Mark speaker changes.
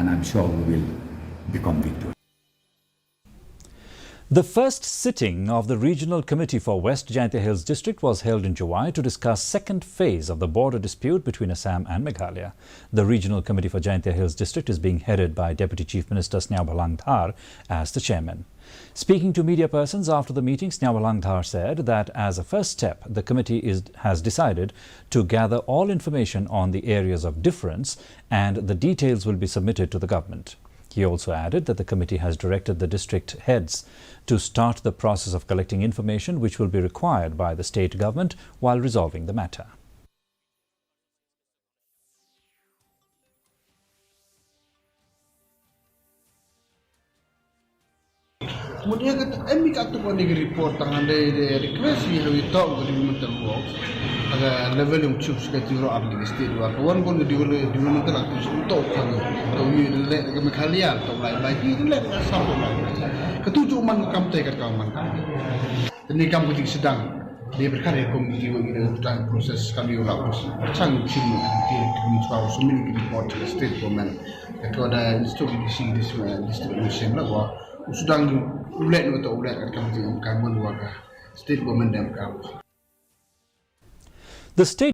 Speaker 1: and I'm sure we will become victorious.
Speaker 2: The first sitting of the Regional Committee for West Jaintia Hills District was held in July to discuss second phase of the border dispute between Assam and Meghalaya. The Regional Committee for Jaintia Hills District is being headed by Deputy Chief Minister Sneaw Thar as the chairman. Speaking to media persons after the meeting, Sneaw Thar said that as a first step, the committee has decided to gather all information on the areas of difference and the details will be submitted to the government. He also added that the committee has directed the district heads to start the process of collecting information which will be required by the state government while resolving the matter.
Speaker 3: Kemudian kami kat tu pun report tangan dia request we have talk with developmental works aga level yang cukup sekali ro abli state wa kawan pun developmental aktif untuk kami to ni le kami kalian to lai di le asam to lai ketujuh man kam te kat kawan ini kam kucing sedang dia berkarya komiti bagi dan proses kami ulang sang cium di muncul semua report state government itu ada institusi distribution lah bahwa sedang ulat atau ulat kat kami kawan warga state government dan kawan.
Speaker 2: The state